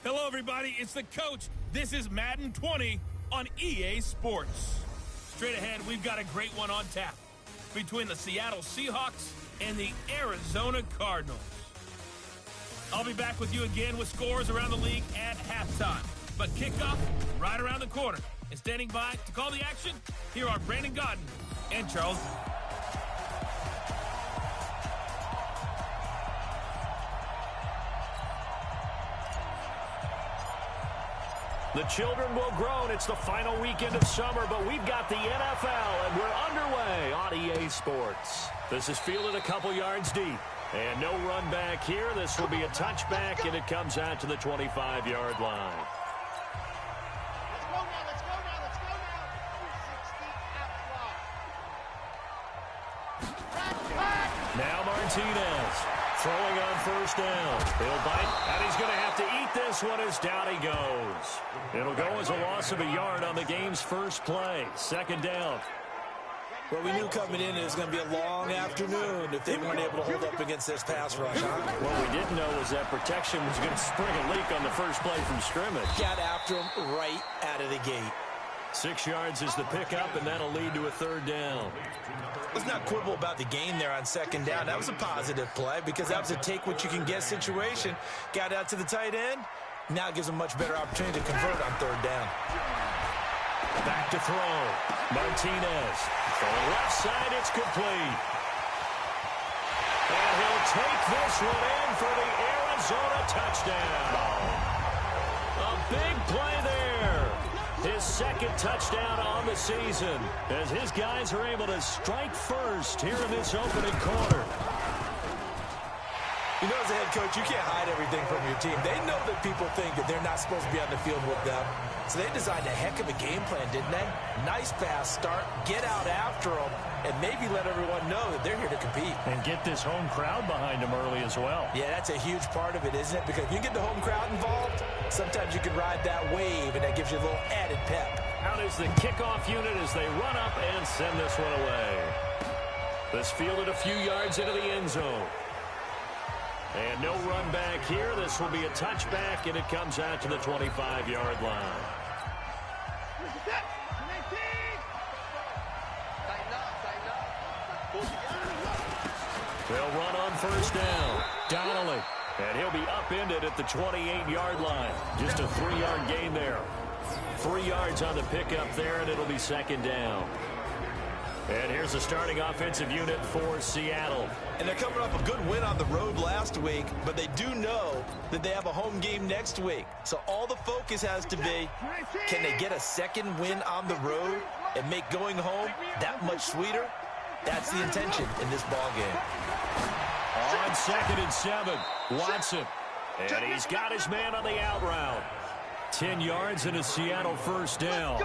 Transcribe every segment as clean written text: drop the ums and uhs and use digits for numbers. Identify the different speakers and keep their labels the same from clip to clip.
Speaker 1: Hello, everybody. It's the coach. This is Madden 20 on EA Sports. Straight ahead, we've got a great one on tap between the Seattle Seahawks and the Arizona Cardinals. I'll be back with you again with scores around the league at halftime. But kickoff right around the corner. And standing by to call the action, here are Brandon Godden and Charles.
Speaker 2: The children will groan. It's the final weekend of summer, but we've got the NFL, and we're underway on EA Sports. This is fielded a couple yards deep. And no run back here. This will be a touchback, and it comes out to the 25-yard line. Now Martinez throwing on first down. He'll bite, and he's going to have to eat this one as down he goes. It'll go as a loss of a yard on the game's first play. Second down.
Speaker 3: Well, we knew coming in it was going to be a long afternoon if they weren't able to hold up against this pass rush, huh?
Speaker 2: What we didn't know was that protection was going to spring a leak on the first play from scrimmage.
Speaker 3: Got after him right out of the gate.
Speaker 2: 6 yards is the pickup, and that'll lead to a third down.
Speaker 3: Let's not quibble about the gain there on second down. That was a positive play because that was a take-what-you-can-get situation. Got out to the tight end. Now gives him a much better opportunity to convert on third down.
Speaker 2: Back to throw. Martinez. From the left side, it's complete. And he'll take this one in for the Arizona touchdown. A big play there. His second touchdown on the season as his guys are able to strike first here in this opening quarter.
Speaker 3: You know, as a head coach, you can't hide everything from your team. They know that people think that they're not supposed to be on the field with them. So they designed a heck of a game plan, didn't they? Nice pass start, get out after them, and maybe let everyone know that they're here to compete.
Speaker 2: And get this home crowd behind them early as well.
Speaker 3: Yeah, that's a huge part of it, isn't it? Because if you get the home crowd involved, sometimes you can ride that wave, and that gives you a little added pep.
Speaker 2: Out is the kickoff unit as they run up and send this one away. This fielded a few yards into the end zone. And no run back here. This will be a touchback, and it comes out to the 25-yard line. They'll run on first down. Donnelly. And he'll be upended at the 28-yard line. Just a 3-yard gain there. 3 yards on the pickup there, and it'll be second down. And here's the starting offensive unit for Seattle.
Speaker 3: And they're coming off a good win on the road last week, but they do know that they have a home game next week. So all the focus has to be, can they get a second win on the road and make going home that much sweeter? That's the intention in this ball game.
Speaker 2: On 2nd and 7, Watson. And he's got his man on the out route. 10 yards and a Seattle first down.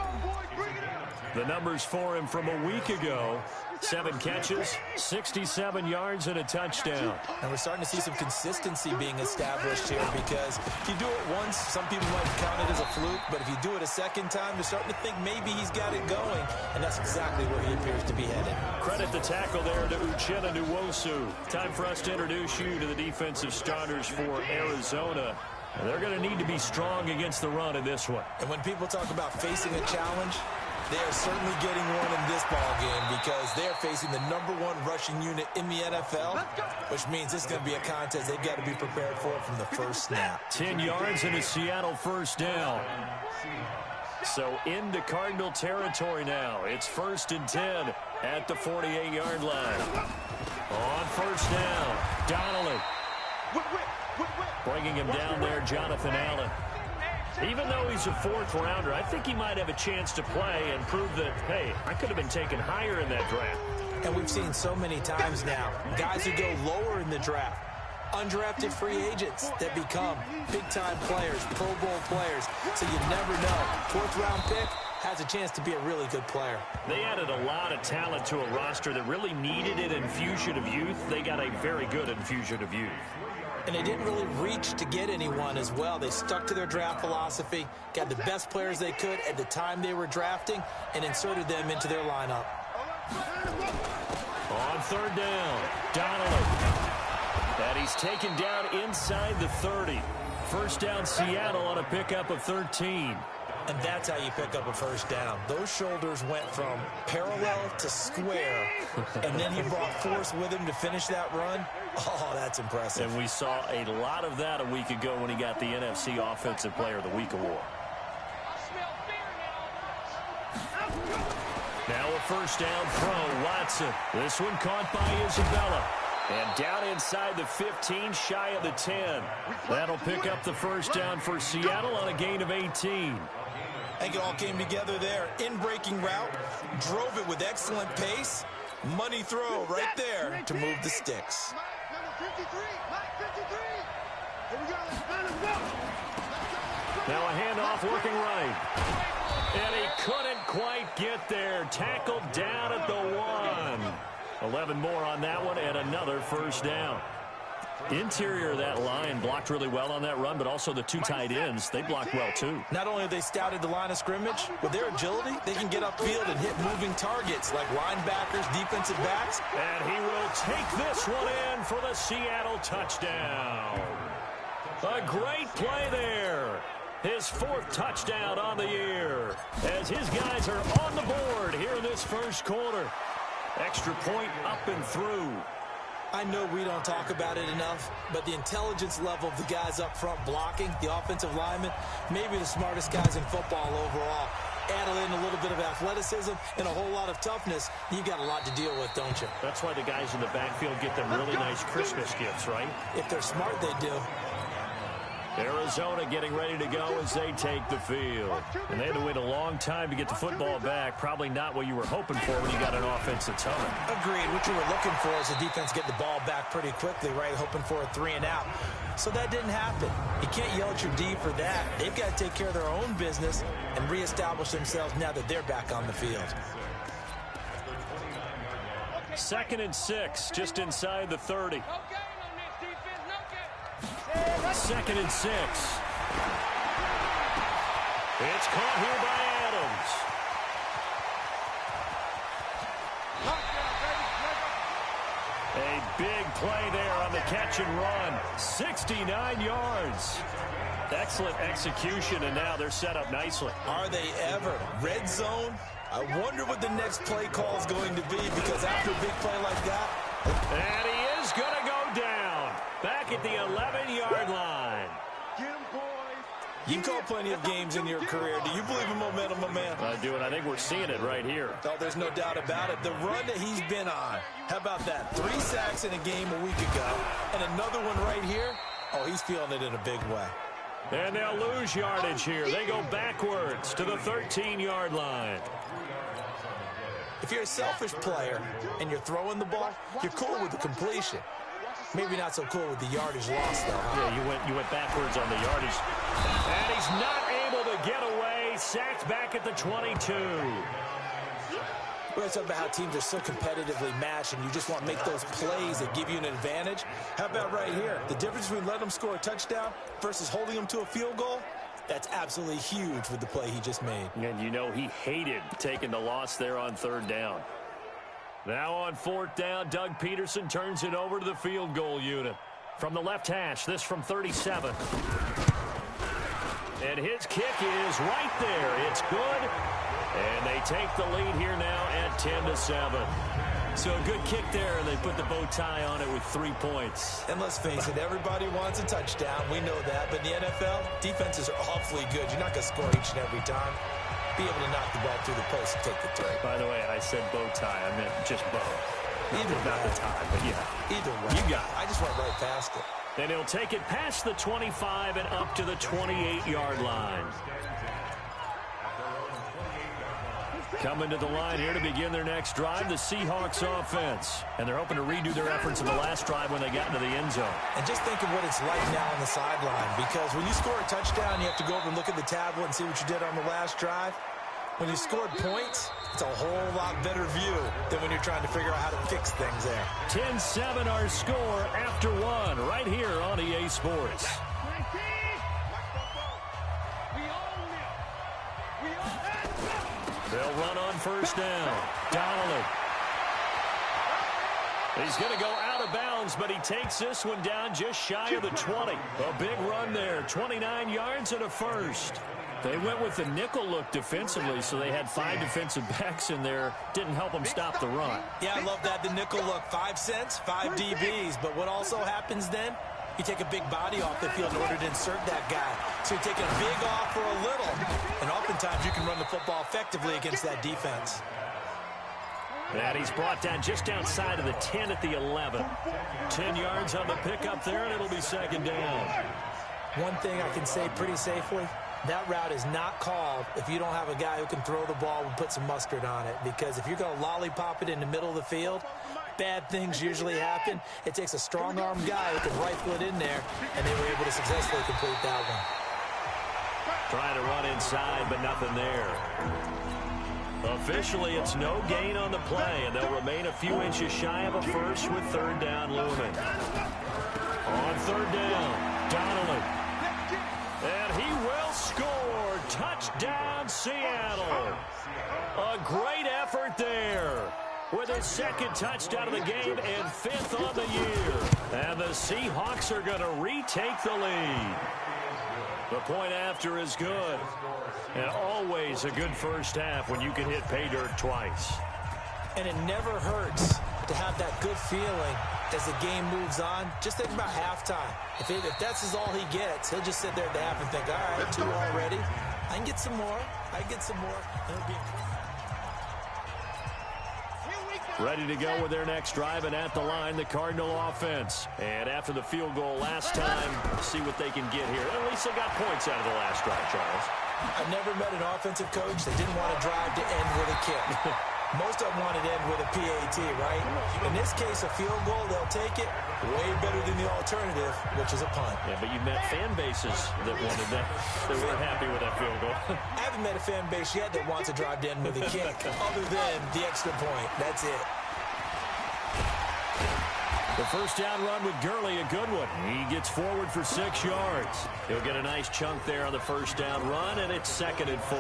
Speaker 2: The numbers for him from a week ago. 7 catches, 67 yards, and a touchdown.
Speaker 3: And we're starting to see some consistency being established here because if you do it once, some people might count it as a fluke, but if you do it a second time, you're starting to think maybe he's got it going, and that's exactly where he appears to be headed.
Speaker 2: Credit the tackle there to Uchenna Nwosu. Time for us to introduce you to the defensive starters for Arizona. And they're going to need to be strong against the run in this one.
Speaker 3: And when people talk about facing a challenge, they are certainly getting one in this ball game because they're facing the #1 rushing unit in the NFL, which means it's going to be a contest they've got to be prepared for from the first snap.
Speaker 2: 10 yards and a Seattle first down. So into Cardinal territory now. It's 1st and 10 at the 48-yard line. On first down, Donnelly. Bringing him down there, Jonathan Allen. Even though he's a 4th rounder, I think he might have a chance to play and prove that, hey, I could have been taken higher in that draft.
Speaker 3: And we've seen so many times now, guys who go lower in the draft, undrafted free agents that become big-time players, Pro Bowl players. So you never know. 4th-round pick has a chance to be a really good player.
Speaker 2: They added a lot of talent to a roster that really needed an infusion of youth. They got a very good infusion of youth.
Speaker 3: And they didn't really reach to get anyone as well. They stuck to their draft philosophy, got the best players they could at the time they were drafting, and inserted them into their lineup.
Speaker 2: On 3rd down, Donnelly. And he's taken down inside the 30. first down Seattle on a pickup of 13.
Speaker 3: And that's how you pick up a first down. Those shoulders went from parallel to square, and then he brought force with him to finish that run. Oh, that's impressive.
Speaker 2: And we saw a lot of that a week ago when he got the NFC Offensive Player of the Week award. Now a first down throw, Watson. This one caught by Isabella. And down inside the 15, shy of the 10. That'll pick up the first down for Seattle on a gain of 18.
Speaker 3: I think it all came together there. In-breaking route, drove it with excellent pace. Money throw right there to move the sticks.
Speaker 2: Now a handoff working right. And he couldn't quite get there. Tackled down at the 1. 11 more on that one and another first down. Interior of that line blocked really well on that run, but also the two tight ends, they blocked well too.
Speaker 3: Not only have they scouted the line of scrimmage, with their agility, they can get upfield and hit moving targets like linebackers, defensive backs.
Speaker 2: And he will take this one in for the Seattle touchdown. A great play there. His 4th touchdown on the year as his guys are on the board here in this first quarter. Extra point up and through.
Speaker 3: I know we don't talk about it enough, but the intelligence level of the guys up front blocking, the offensive linemen, maybe the smartest guys in football overall. Add in a little bit of athleticism and a whole lot of toughness, you've got a lot to deal with, don't you?
Speaker 2: That's why the guys in the backfield get them really nice Christmas gifts, right?
Speaker 3: If they're smart, they do.
Speaker 2: Arizona getting ready to go as they take the field. And they had to wait a long time to get the football back. Probably not what you were hoping for when you got an offense that's humming.
Speaker 3: Agreed. What you were looking for is the defense get the ball back pretty quickly, right? Hoping for a 3 and out. So that didn't happen. You can't yell at your D for that. They've got to take care of their own business and reestablish themselves now that they're back on the field.
Speaker 2: 2nd and 6, just inside the 30. 2nd and 6. It's caught here by Adams. A big play there on the catch and run. 69 yards. Excellent execution, and now they're set up nicely.
Speaker 3: Are they ever? Red zone? I wonder what the next play call is going to be, because after a big play like that...
Speaker 2: And he is going to go down. Back at the 11-yard line.
Speaker 3: You've called plenty of games in your career. Do you believe in momentum, my man?
Speaker 2: I do, and I think we're seeing it right here.
Speaker 3: Oh, there's no doubt about it. The run that he's been on. How about that? 3 sacks in a game a week ago, and another one right here. Oh, he's feeling it in a big way.
Speaker 2: And they'll lose yardage here. They go backwards to the 13-yard line.
Speaker 3: If you're a selfish player and you're throwing the ball, you're cool with the completion. Maybe not so cool with the yardage loss, though. Huh?
Speaker 2: Yeah, you went backwards on the yardage. And he's not able to get away. Sacked back at the 22.
Speaker 3: We're talking about how teams are so competitively matched, and you just want to make those plays that give you an advantage. How about right here? The difference between letting them score a touchdown versus holding them to a field goal? That's absolutely huge with the play he just made.
Speaker 2: And you know he hated taking the loss there on 3rd down. Now on 4th down, Doug Peterson turns it over to the field goal unit. From the left hash, this from 37. And his kick is right there. It's good. And they take the lead here now at 10-7. So a good kick there, and they put the bow tie on it with 3 points.
Speaker 3: And let's face it, everybody wants a touchdown. We know that. But in the NFL, defenses are awfully good. You're not going to score each and every time. Be able to knock the ball through the post and take the three.
Speaker 2: By the way, I said bow tie. I meant just bow.
Speaker 3: Either
Speaker 2: not
Speaker 3: way.
Speaker 2: the tie, but yeah.
Speaker 3: Either way.
Speaker 2: You got it.
Speaker 3: I just went right past it.
Speaker 2: And he'll take it past the 25 and up to the 28-yard line. Coming to the line here to begin their next drive, the Seahawks offense. And they're hoping to redo their efforts in the last drive when they got into the end zone.
Speaker 3: And just think of what it's like now on the sideline, because when you score a touchdown, you have to go over and look at the tablet and see what you did on the last drive. When you scored points, it's a whole lot better view than when you're trying to figure out how to fix things there.
Speaker 2: 10-7 our score after 1 right here on EA Sports. They'll run on 1st down. Donnelly. He's going to go out of bounds, but he takes this one down just shy of the 20. A big run there, 29 yards and a first. They went with the nickel look defensively, so they had 5 defensive backs in there. Didn't help them stop the run.
Speaker 3: Yeah, I love that, the nickel look. 5 cents, 5 DBs. But what also happens then, you take a big body off the field in order to insert that guy. So you're taking a big off for a little. And oftentimes you can run the football effectively against that defense.
Speaker 2: And he's brought down just outside of the 10 at the 11. 10 yards on the pickup there, and it'll be second down.
Speaker 3: One thing I can say pretty safely, that route is not called if you don't have a guy who can throw the ball and put some mustard on it. Because if you're going to lollipop it in the middle of the field, bad things usually happen. It takes a strong-arm guy who can rifle it in there, and they were able to successfully complete that one.
Speaker 2: Trying to run inside, but nothing there. Officially, it's no gain on the play, and they'll remain a few inches shy of a first with third down looming. On third down, Donnelly. And he will score. Touchdown, Seattle. A great effort there with his second touchdown of the game and 5th on the year. And the Seahawks are going to retake the lead. The point after is good. And always a good first half when you can hit pay dirt twice.
Speaker 3: And it never hurts to have that good feeling as the game moves on. Just think about halftime. If that's all he gets, he'll just sit there at the half and think, all right, 2 already. I can get some more. I can get some more. And it'll be
Speaker 2: ready to go with their next drive, and at the line, the Cardinal offense. And after the field goal last time, see what they can get here. At least they got points out of the last drive, Charles.
Speaker 3: I've never met an offensive coach that didn't want to drive to end with a kick. Most of them want to end with a PAT, right? In this case, a field goal, they'll take it way better than the alternative, which is a punt.
Speaker 2: Yeah, but you've met fan bases that wanted that. They weren't happy with that field goal.
Speaker 3: I haven't met a fan base yet that wants to drive to end with a kick, other than the extra point. That's it.
Speaker 2: The first down run with Gurley, a good one. He gets forward for 6 yards. He'll get a nice chunk there on the first down run, and it's 2nd and 4.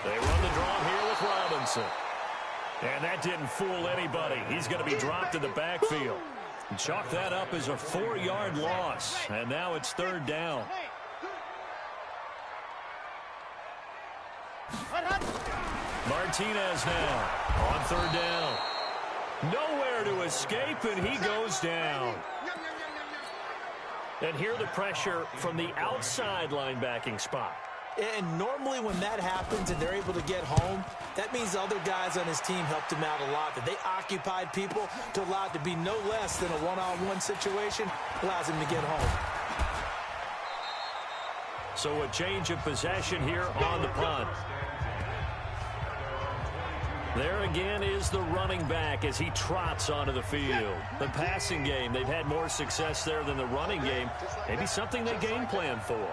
Speaker 2: They run the draw here with Robinson. And that didn't fool anybody. He's going to be dropped in the backfield. And chalk that up as a 4-yard loss. And now it's 3rd down. Martinez now on 3rd down. Nowhere to escape, and he goes down. And here the pressure from the outside linebacking spot.
Speaker 3: And normally when that happens and they're able to get home, that means other guys on his team helped him out a lot. That they occupied people to allow it to be no less than a one-on-one situation, allows him to get home.
Speaker 2: So a change of possession here on the punt. There again is the running back as he trots onto the field. The passing game, they've had more success there than the running game. Maybe something they game plan for.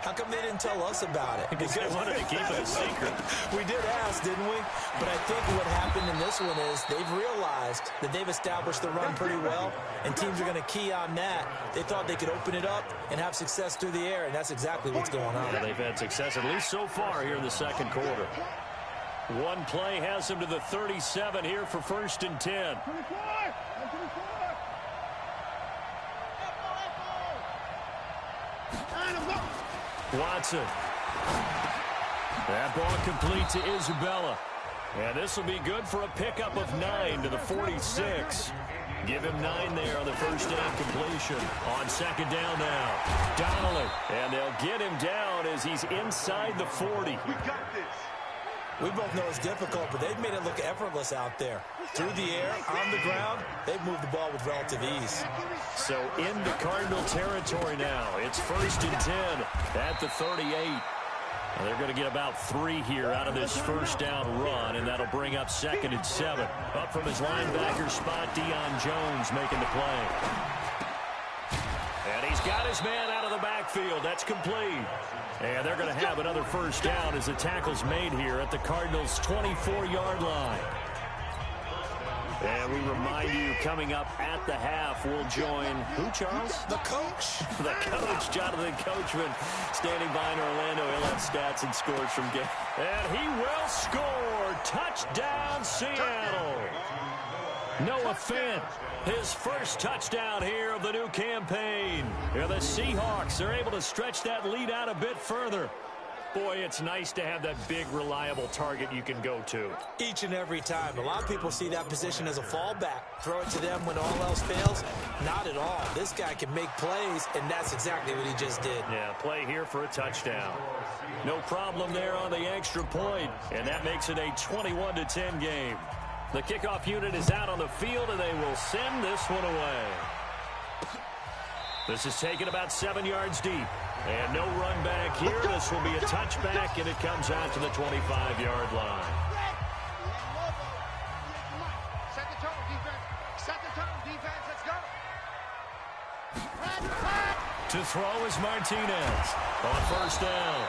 Speaker 3: How come they didn't tell us about it?
Speaker 2: Because they wanted to keep it a secret.
Speaker 3: We did ask, didn't we? But I think what happened in this one is they've realized that they've established the run pretty well, and teams are going to key on that. They thought they could open it up and have success through the air, and that's exactly what's going on.
Speaker 2: Yeah, they've had success, at least so far, here in the second quarter. One play has them to the 37 here for 1st and 10. Watson. That ball complete to Isabella. And this will be good for a pickup of 9 to the 46. Give him 9 there on the first down completion. On 2nd down now, Donnelly. And they'll get him down as he's inside the 40.
Speaker 3: We got this. We both know it's difficult, but they've made it look effortless out there. Through the air, on the ground, they've moved the ball with relative ease.
Speaker 2: So into Cardinal territory now. It's 1st and 10 at the 38. And they're going to get about 3 here out of this first down run, and that'll bring up 2nd and 7. Up from his linebacker spot, Deion Jones making the play. And he's got his man out of the backfield. That's complete. And they're going to have another first down as the tackle's made here at the Cardinals' 24-yard line. And we remind you, coming up at the half, we'll join who, Charles?
Speaker 3: The coach.
Speaker 2: The coach, Jonathan Coachman, standing by in Orlando. He'll have stats and scores from game. And he will score. Touchdown, Seattle. Noah Fant, his first touchdown here of the new campaign. Here the Seahawks are able to stretch that lead out a bit further. Boy, it's nice to have that big, reliable target you can go to.
Speaker 3: Each and every time. A lot of people see that position as a fallback. Throw it to them when all else fails. Not at all. This guy can make plays, and that's exactly what he just did.
Speaker 2: Yeah, play here for a touchdown. No problem there on the extra point, and that makes it a 21-10 game. The kickoff unit is out on the field, and they will send this one away. This is taken about 7 yards deep. And no run back here. This will be a touchback, and it comes out to the 25-yard line.
Speaker 4: Set the tone, defense. Set the tone, defense. Let's go.
Speaker 2: To throw is Martinez on first down.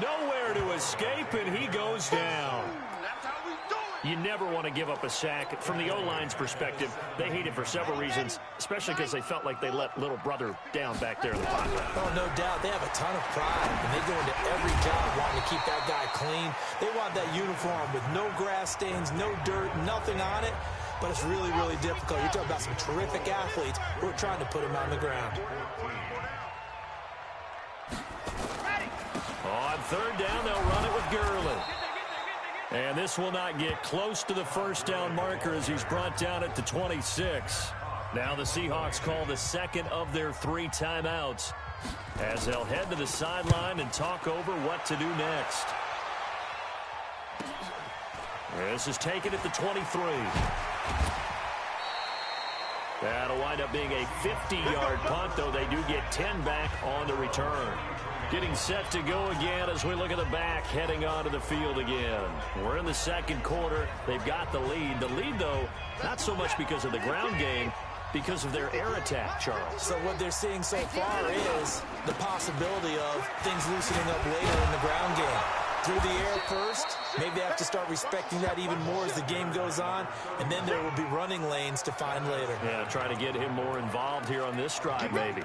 Speaker 2: Nowhere to escape, and he goes down.
Speaker 4: That's how we do it.
Speaker 2: You never want to give up a sack. From the O-line's perspective, they hate it for several reasons, especially because they felt like they let little brother down back there in the pocket.
Speaker 3: Oh, no doubt. They have a ton of pride, and they go into every job wanting to keep that guy clean. They want that uniform with no grass stains, no dirt, nothing on it. But it's really, really difficult. You're talking about some terrific athletes who are trying to put him on the ground.
Speaker 2: On third down, they'll run it with Gurley. And this will not get close to the first down marker as he's brought down at the 26. Now the Seahawks call the second of their 3 timeouts as they'll head to the sideline and talk over what to do next. This is taken at the 23. That'll wind up being a 50-yard punt, though they do get 10 back on the return. Getting set to go again as we look at the back, heading onto the field again. We're in the second quarter. They've got the lead. The lead, though, not so much because of the ground game, because of their air attack, Charles.
Speaker 3: So what they're seeing so far is the possibility of things loosening up later in the ground game. Through the air first, maybe they have to start respecting that even more as the game goes on, and then there will be running lanes to find later.
Speaker 2: Yeah, trying to get him more involved here on this drive, maybe.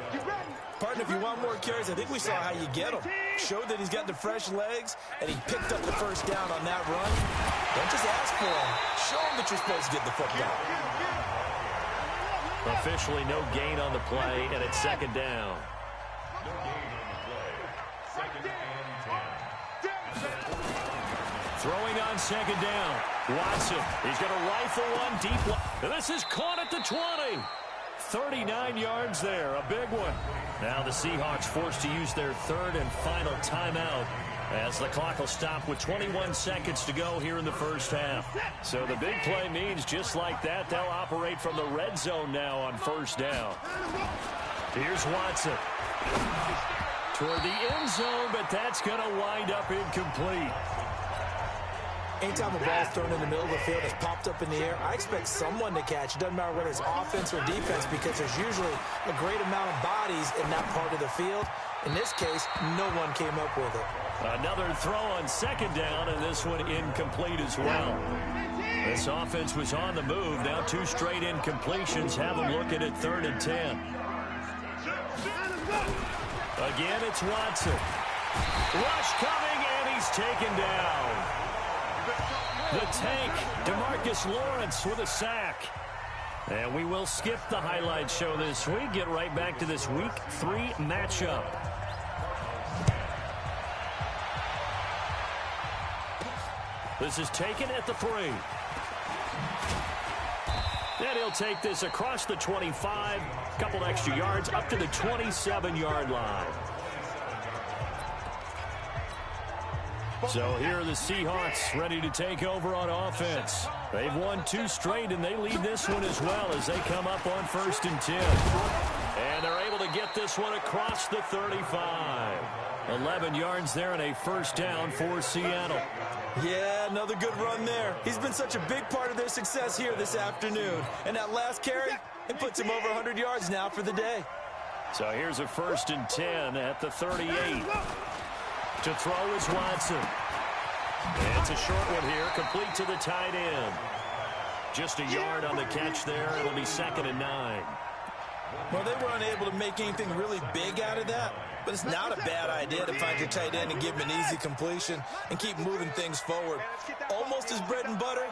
Speaker 3: Partner, if you want more carries, I think we saw how you get him. Showed that he's got the fresh legs, and he picked up the first down on that run. Don't just ask for him. Show him that you're supposed to get the football.
Speaker 2: Officially no gain on the play, and it's second down. Throwing on second down. Watson, he's going to rifle one deep. And this is caught at the 20. 39 yards there, a big one. Now the Seahawks forced to use their third and final timeout as the clock will stop with 21 seconds to go here in the first half. So the big play means just like that, they'll operate from the red zone now on first down. Here's Watson. Toward the end zone, but that's going to wind up incomplete.
Speaker 3: Anytime a ball's thrown in the middle of the field that's popped up in the air, I expect someone to catch. It doesn't matter whether it's offense or defense because there's usually a great amount of bodies in that part of the field. In this case, no one came up with it.
Speaker 2: Another throw on second down, and this one incomplete as well. This offense was on the move. Now 2 straight incompletions have them looking at 3rd and 10. Again, it's Watson. Rush coming, and he's taken down. The tank, DeMarcus Lawrence with a sack. And we will skip the highlight show this week. Get right back to this Week 3 matchup. This is taken at the 3. And he'll take this across the 25. Couple extra yards up to the 27-yard line. So here are the Seahawks ready to take over on offense. They've won 2 straight, and they lead this one as well as they come up on 1st and 10. And they're able to get this one across the 35. 11 yards there and a first down for Seattle.
Speaker 3: Yeah, another good run there. He's been such a big part of their success here this afternoon. And that last carry, it puts him over 100 yards now for the day.
Speaker 2: So here's a 1st and 10 at the 38. To throw is Watson. And it's a short one here, complete to the tight end. Just a yard on the catch there. It'll be 2nd and 9.
Speaker 3: Well, they were unable to make anything really big out of that, but it's not a bad idea to find your tight end and give him an easy completion and keep moving things forward. Almost his bread and butter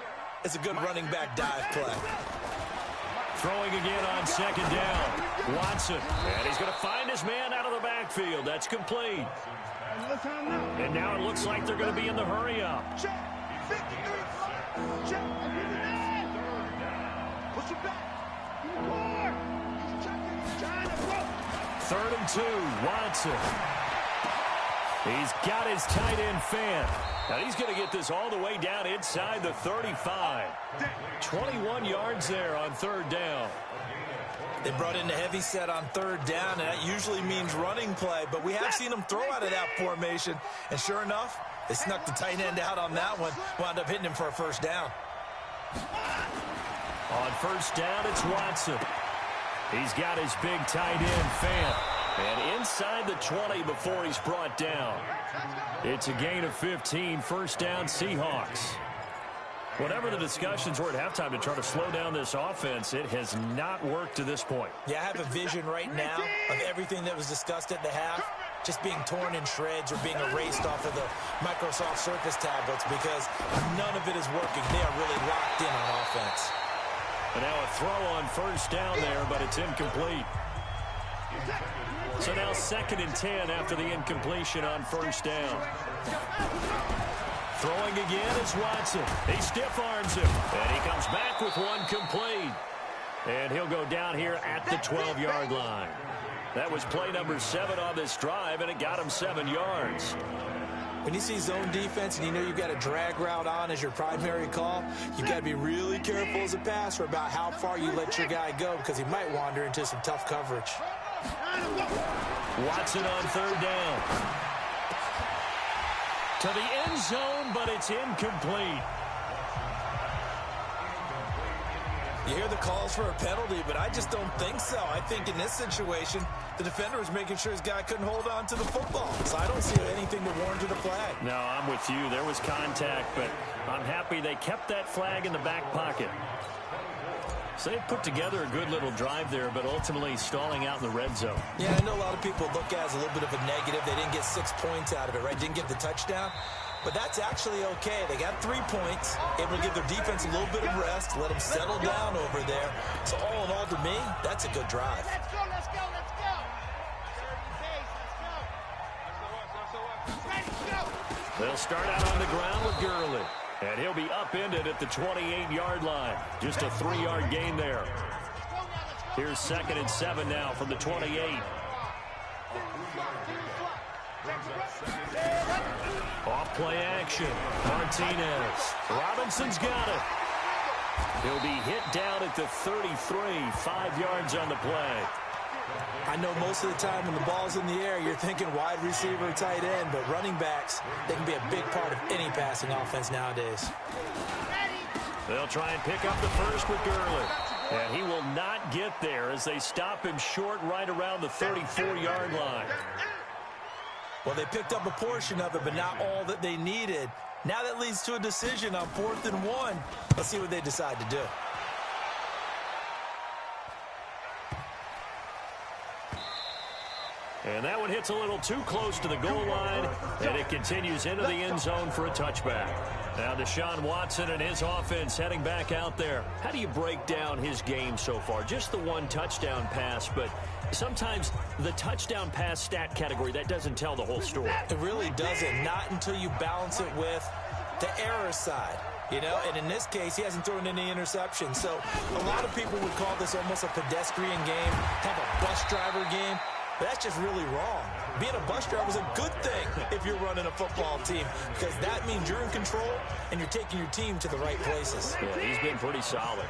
Speaker 3: is a good running back dive play.
Speaker 2: Throwing again on 2nd down. Watson. And he's going to find his man out of the backfield. That's complete. And now it looks like they're going to be in the hurry up. Third and 2. Watson. He's got his tight end fan. Now he's going to get this all the way down inside the 35. 21 yards there on 3rd down.
Speaker 3: They brought in the heavy set on 3rd down, and that usually means running play, but we have seen them throw out of that formation, and sure enough, they snuck the tight end out on that one, wound up hitting him for a 1st down.
Speaker 2: On 1st down, it's Watson. He's got his big tight end fan. And inside the 20 before he's brought down. It's a gain of 15, 1st down Seahawks. Whatever the discussions were at halftime to try to slow down this offense, it has not worked to this point.
Speaker 3: Yeah, I have a vision right now of everything that was discussed at the half just being torn in shreds or being erased off of the Microsoft Surface tablets because none of it is working. They are really locked in on offense.
Speaker 2: And now a throw on 1st down there, but it's incomplete. So now 2nd and 10 after the incompletion on 1st down. Throwing again is Watson. He stiff-arms him. And he comes back with one complete. And he'll go down here at the 12-yard line. That was play number 7 on this drive, and it got him 7 yards.
Speaker 3: When you see zone defense and you know you've got a drag route on as your primary call, you've got to be really careful as a passer about how far you let your guy go because he might wander into some tough coverage.
Speaker 2: Watson on 3rd down. To the end zone, but it's incomplete.
Speaker 3: You hear the calls for a penalty, but I just don't think so. I think in this situation, the defender was making sure his guy couldn't hold on to the football. So I don't see anything to warrant a flag.
Speaker 2: No, I'm with you. There was contact, but I'm happy they kept that flag in the back pocket. So they put together a good little drive there, but ultimately stalling out in the red zone.
Speaker 3: Yeah, I know a lot of people look at it as a little bit of a negative. They didn't get 6 points out of it, right? Didn't get the touchdown. But that's actually okay. They got 3 points, able to give their defense a little bit of rest, let them settle down over there. So all in all, to me, that's a good drive.
Speaker 4: Let's go, let's go, let's go. Let's go.
Speaker 2: They'll start out on the ground with Gurley. And he'll be upended at the 28-yard line. Just a 3-yard gain there. Here's 2nd and 7 now from the 28. Off play action. Martinez. Robinson's got it. He'll be hit down at the 33. 5 yards on the play.
Speaker 3: I know most of the time when the ball's in the air, you're thinking wide receiver, tight end, but running backs, they can be a big part of any passing offense nowadays.
Speaker 2: They'll try and pick up the first with Gurley. And he will not get there as they stop him short right around the 34-yard line.
Speaker 3: Well, they picked up a portion of it, but not all that they needed. Now that leads to a decision on 4th and 1. Let's see what they decide to do.
Speaker 2: And that one hits a little too close to the goal line, and it continues into the end zone for a touchback. Now Deshaun Watson and his offense heading back out there. How do you break down his game so far? Just the 1 touchdown pass, but sometimes the touchdown pass stat category, that doesn't tell the whole story.
Speaker 3: It really doesn't, not until you balance it with the error side. You know, and in this case, he hasn't thrown any interceptions. So a lot of people would call this almost a pedestrian game, kind of a bus driver game. But that's just really wrong. Being a bus driver is a good thing if you're running a football team because that means you're in control and you're taking your team to the right places.
Speaker 2: Yeah, he's been pretty solid.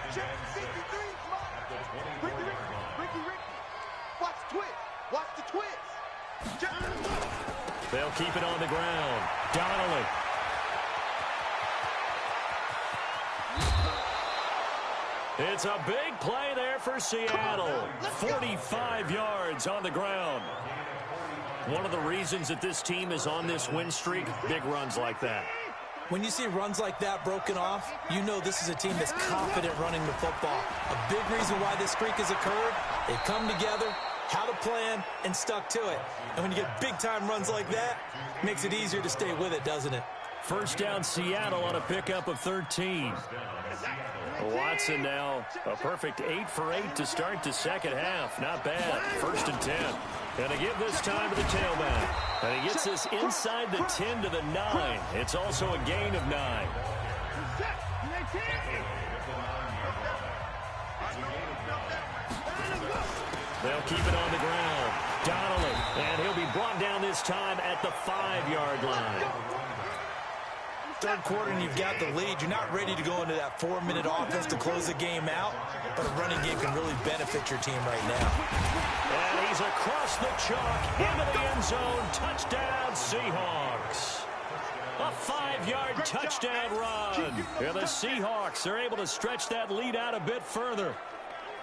Speaker 4: Watch the twist. Watch the twist.
Speaker 2: They'll keep it on the ground. Donnelly. It's a big play there for Seattle. 45 yards on the ground. One of the reasons that this team is on this win streak, big runs like that.
Speaker 3: When you see runs like that broken off, you know this is a team that's confident running the football. A big reason why this streak has occurred, they've come together, had a plan, and stuck to it. And when you get big-time runs like that, it makes it easier to stay with it, doesn't it?
Speaker 2: First down, Seattle on a pickup of 13. Watson now a perfect 8 for 8 to start the second half. Not bad. First and 10. And to give this time to the tailback. And he gets this inside the 10 to the 9. It's also a gain of 9. They'll keep it on the ground. Donnelly, and he'll be brought down this time at the 5-yard line.
Speaker 3: Third quarter and you've got the lead. You're not ready to go into that 4-minute offense to close the game out, but a running game can really benefit your team right now.
Speaker 2: And he's across the chalk into the end zone. Touchdown, Seahawks. A 5-yard touchdown run. And the Seahawks are able to stretch that lead out a bit further.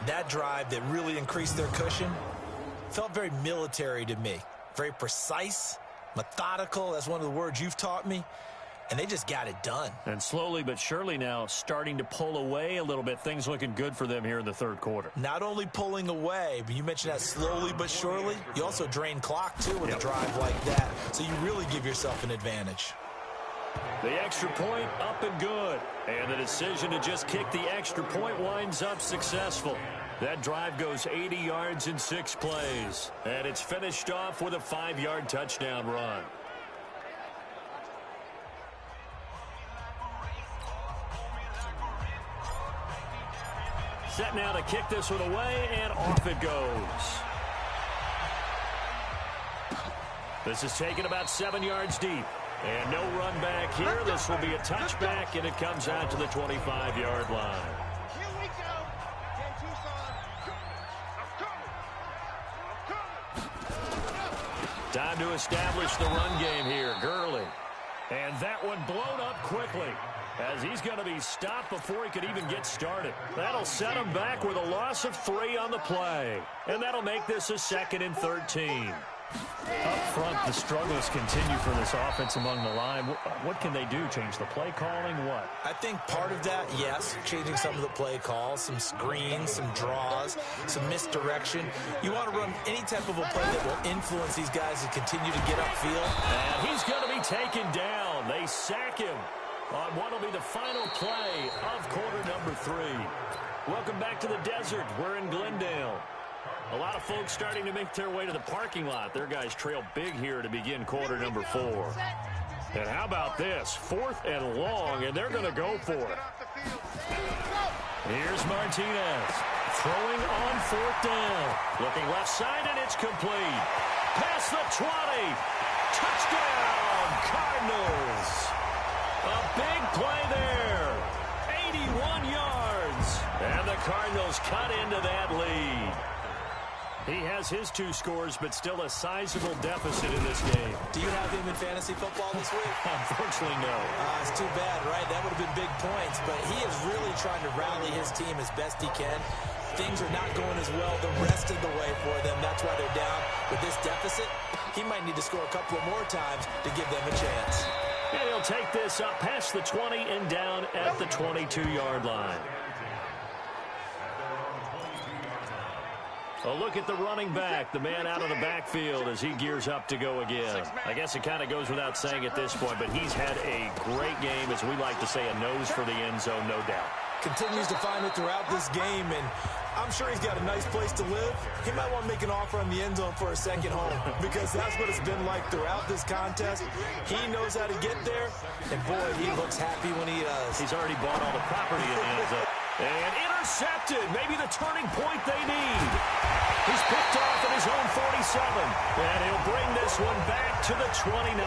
Speaker 3: That drive that really increased their cushion felt very military to me. Very precise, methodical. That's one of the words you've taught me. And they just got it done.
Speaker 2: And slowly but surely now starting to pull away a little bit. Things looking good for them here in the third quarter.
Speaker 3: Not only pulling away, but you mentioned that slowly but surely. You also drain clock, too, with a drive like that. So you really give yourself an advantage.
Speaker 2: The extra point up and good. And the decision to just kick the extra point winds up successful. That drive goes 80 yards in 6 plays. And it's finished off with a 5-yard touchdown run. Set now to kick this one away, and off it goes. This is taken about 7 yards deep. And no run back here. This will be a touchback, and it comes out to the 25-yard line.
Speaker 4: Here we go.
Speaker 2: Time to establish the run game here. Gurley. And that one blown up quickly, as he's going to be stopped before he could even get started. That'll set him back with a loss of 3 on the play. And that'll make this a 2nd and 13. Up front, the struggles continue for this offense among the line. What can they do? Change the play calling? What?
Speaker 3: I think part of that, yes, changing some of the play calls, some screens, some draws, some misdirection. You want to run any type of a play that will influence these guys to continue to get upfield.
Speaker 2: And he's going to be taken down. They sack him on what will be the final play of quarter number 3. Welcome back to the desert. We're in Glendale. A lot of folks starting to make their way to the parking lot. Their guys trail big here to begin quarter number 4. And how about this? 4th and long, and they're going to go for it. Here's Martinez throwing on 4th down. Looking left side, and it's complete. Past the 20. Touchdown, Cardinals. A big play there. 81 yards. And the Cardinals cut into that lead. He has his 2 scores, but still a sizable deficit in this game.
Speaker 3: Do you have him in fantasy football this week?
Speaker 2: Unfortunately, no.
Speaker 3: It's too bad, right? That would have been big points, but he is really trying to rally his team as best he can. Things are not going as well the rest of the way for them. That's why they're down. With this deficit, he might need to score a couple of more times to give them a chance.
Speaker 2: And he'll take this up past the 20 and down at the 22-yard line. A look at the running back, the man out of the backfield as he gears up to go again. I guess it kind of goes without saying at this point, but he's had a great game, as we like to say, a nose for the end zone, no doubt.
Speaker 3: Continues to find it throughout this game, and I'm sure he's got a nice place to live. He might want to make an offer on the end zone for a second home, because that's what it's been like throughout this contest. He knows how to get there, and boy, he looks happy when he does.
Speaker 2: He's already bought all the property in the end zone. And intercepted, maybe the turning point they need. He's picked off at his own 47, and he'll bring this one back to the 29.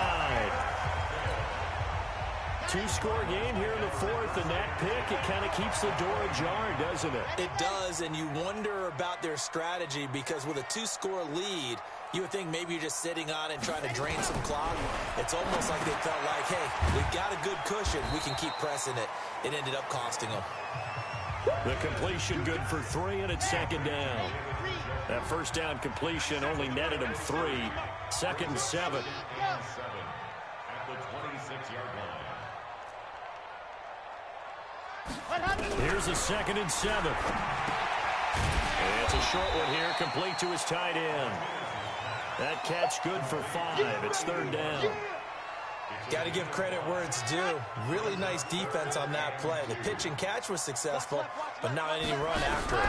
Speaker 2: 2-score game here in the 4th, and that pick, it kind of keeps the door ajar, doesn't it?
Speaker 3: It does, and you wonder about their strategy, because with a 2-score lead, you would think maybe you're just sitting on it and trying to drain some clock. It's almost like they felt like, hey, we've got a good cushion. We can keep pressing it. It ended up costing them.
Speaker 2: The completion good for 3, and it's 2nd down. That first down completion only netted him 3. 2nd and 7. Here's a 2nd and 7. It's a short one here, complete to his tight end. That catch good for 5. It's 3rd down.
Speaker 3: Got to give credit where it's due. Really nice defense on that play. The pitch and catch was successful, but not any run after it.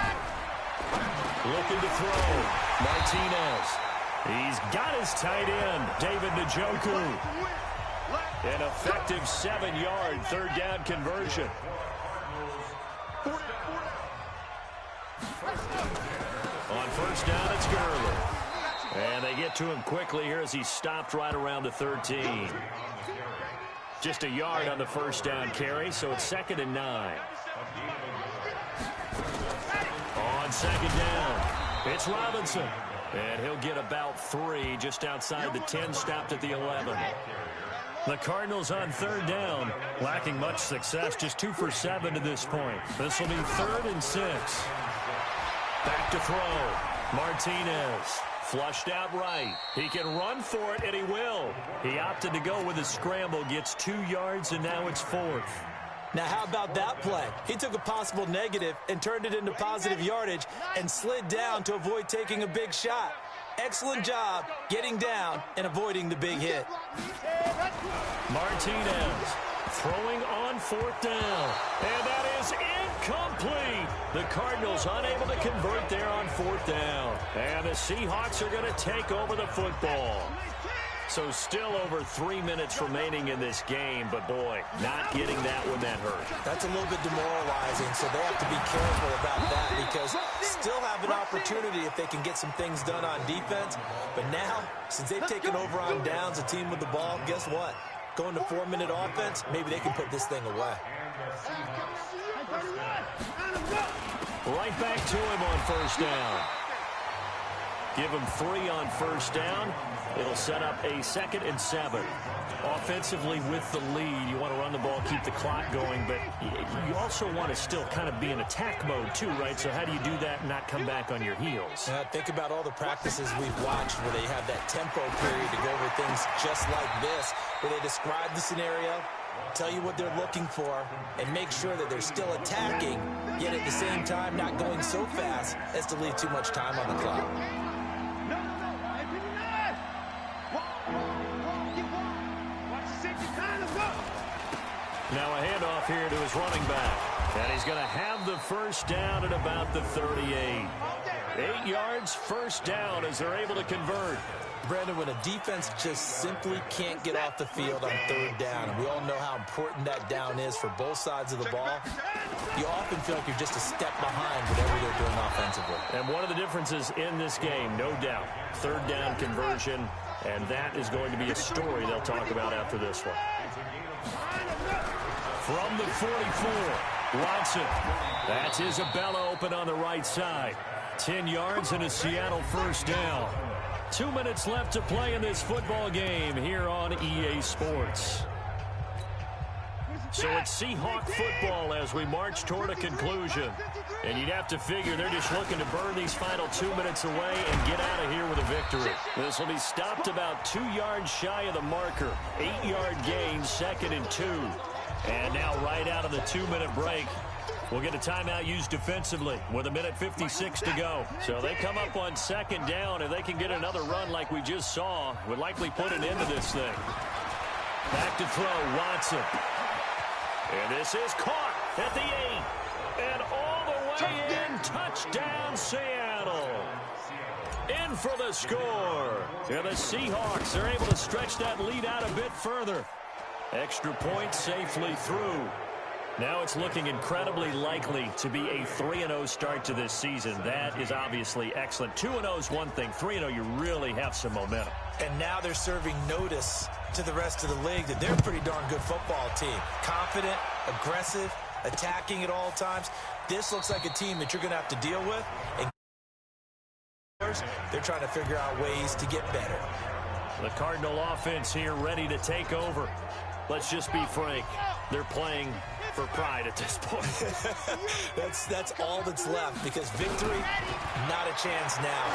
Speaker 2: Looking to throw. Martinez. He's got his tight end, David Njoku. An effective 7-yard 3rd down conversion. On 1st down, it's Gurley. And they get to him quickly here as he stopped right around the 13. Just a yard on the 1st down carry, so it's 2nd and 9. On 2nd down, it's Robinson. And he'll get about 3 just outside the 10, stopped at the 11. The Cardinals on 3rd down, lacking much success, just 2 for 7 to this point. This will be 3rd and 6. Back to throw. Martinez. Flushed out right. He can run for it, and he will. He opted to go with a scramble, gets 2 yards, and now it's 4th.
Speaker 3: Now, how about that play? He took a possible negative and turned it into positive yardage and slid down to avoid taking a big shot. Excellent job getting down and avoiding the big hit.
Speaker 2: Martinez throwing on 4th down. And that is incomplete. The Cardinals unable to convert there on 4th down. And the Seahawks are going to take over the football. So still over 3 minutes remaining in this game, but boy, not getting that one that hurt.
Speaker 3: That's a little bit demoralizing, so they have to be careful about that because still have an opportunity if they can get some things done on defense. But now, since they've taken over on downs, a team with the ball, guess what? Going to 4-minute offense, maybe they can put this thing away.
Speaker 2: Right back to him on 1st down. Give him 3 on 1st down. It'll set up a 2nd and 7. Offensively with the lead, you want to run the ball, keep the clock going, but you also want to still kind of be in attack mode too, right? So how do you do that and not come back on your heels?
Speaker 3: Think about all the practices we've watched where they have that tempo period to go over things just like this, where they describe the scenario, tell you what they're looking for, and make sure that they're still attacking, yet at the same time not going so fast as to leave too much time on the clock.
Speaker 2: Now a handoff here to his running back. And he's going to have the 1st down at about the 38. 8 yards, 1st down as they're able to convert.
Speaker 3: Brandon, when a defense just simply can't get off the field on 3rd down, and we all know how important that down is for both sides of the ball, you often feel like you're just a step behind whatever they're doing offensively.
Speaker 2: And one of the differences in this game, no doubt, 3rd down conversion, and that is going to be a story they'll talk about after this one. From the 44, Watson. That's Isabella open on the right side. 10 yards and a Seattle 1st down. 2 minutes left to play in this football game here on EA Sports. So it's Seahawk football as we march toward a conclusion. And you'd have to figure they're just looking to burn these final 2 minutes away and get out of here with a victory. This will be stopped about 2 yards shy of the marker. 8-yard gain, 2nd and 2. And now right out of the 2-minute break, we'll get a timeout used defensively with 1:56 to go. So they come up on 2nd down. If they can get another run like we just saw, would likely put an end to this thing. Back to throw, Watson. And this is caught at the 8. And all the way in, touchdown Seattle. In for the score. And the Seahawks are able to stretch that lead out a bit further. Extra point safely through. Now it's looking incredibly likely to be a 3-0 start to this season. That is obviously excellent. 2-0 is one thing. 3-0, you really have some momentum.
Speaker 3: And now they're serving notice to the rest of the league that they're a pretty darn good football team. Confident, aggressive, attacking at all times. This looks like a team that you're going to have to deal with. And they're trying to figure out ways to get better.
Speaker 2: The Cardinal offense here ready to take over. Let's just be frank. They're playing for pride at this point.
Speaker 3: that's all that's left because victory, not a chance now.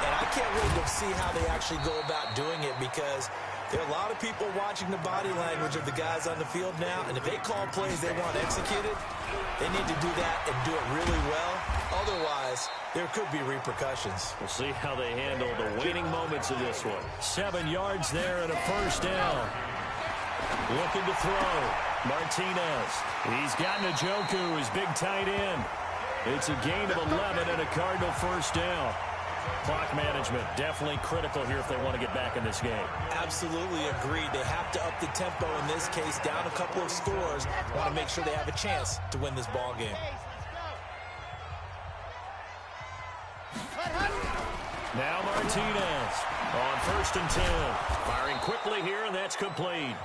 Speaker 3: And I can't wait to see how they actually go about doing it because There are a lot of people watching the body language of the guys on the field now, and if they call plays they want executed, they need to do that and do it really well. Otherwise, there could be repercussions.
Speaker 2: We'll see how they handle the waning moments of this one. 7 yards there and a first down. Looking to throw. Martinez. He's got Njoku, his big tight end. It's a gain of 11 and a Cardinal first down. Clock management definitely critical here if they want to get back in this game.
Speaker 3: Absolutely agreed. They have to up the tempo in this case, down a couple of scores. Want to make sure they have a chance to win this ball game.
Speaker 2: Now Martinez on 1st and 10. Firing quickly here, and that's complete.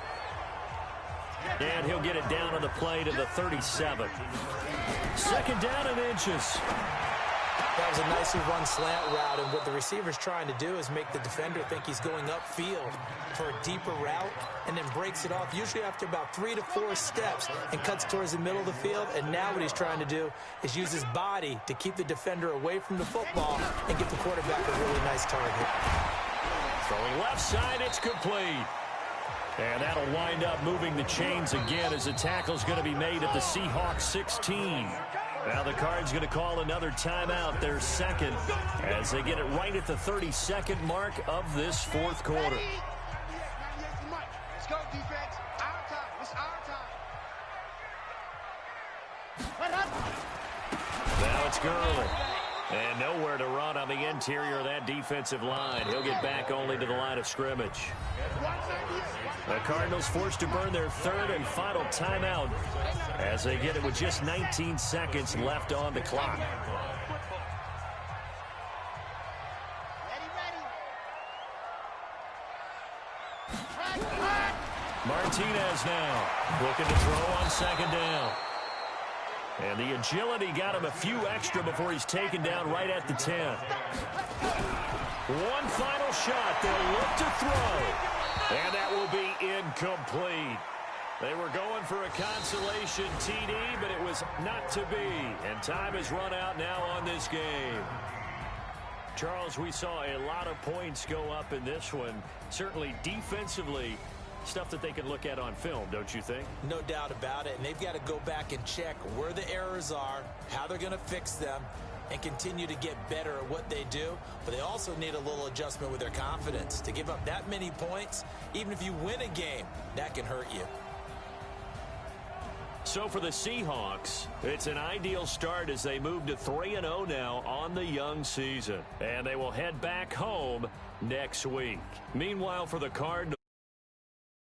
Speaker 2: And he'll get it down on the play to the 37. 2nd down and inches.
Speaker 3: That was a nicely run slant route, and what the receiver's trying to do is make the defender think he's going upfield for a deeper route, and then breaks it off, usually after about 3 to 4 steps, and cuts towards the middle of the field. And now what he's trying to do is use his body to keep the defender away from the football and give the quarterback a really nice target.
Speaker 2: Throwing left side, it's complete. And that'll wind up moving the chains again as the tackle's going to be made at the Seahawks 16. Now the Cards going to call another timeout, their second, as they get it right at the 32nd mark of this 4th quarter.
Speaker 4: Let's go, defense. Our time. It's our time.
Speaker 2: Now it's Gurley. And nowhere to run on the interior of that defensive line. He'll get back only to the line of scrimmage. The Cardinals forced to burn their 3rd and final timeout as they get it with just 19 seconds left on the clock. Martinez now looking to throw on 2nd down. And the agility got him a few extra before he's taken down right at the 10. One final shot. They'll look to throw. And that will be incomplete. They were going for a consolation TD, but it was not to be. And time has run out now on this game. Charles, we saw a lot of points go up in this one. Certainly defensively, stuff that they can look at on film, don't you think?
Speaker 3: No doubt about it, and they've got to go back and check where the errors are, how they're going to fix them, and continue to get better at what they do. But they also need a little adjustment with their confidence. To give up that many points, even if you win a game, that can hurt you.
Speaker 2: So for the Seahawks, it's an ideal start as they move to 3-0 now on the young season. And they will head back home next week. Meanwhile, for the Cardinals,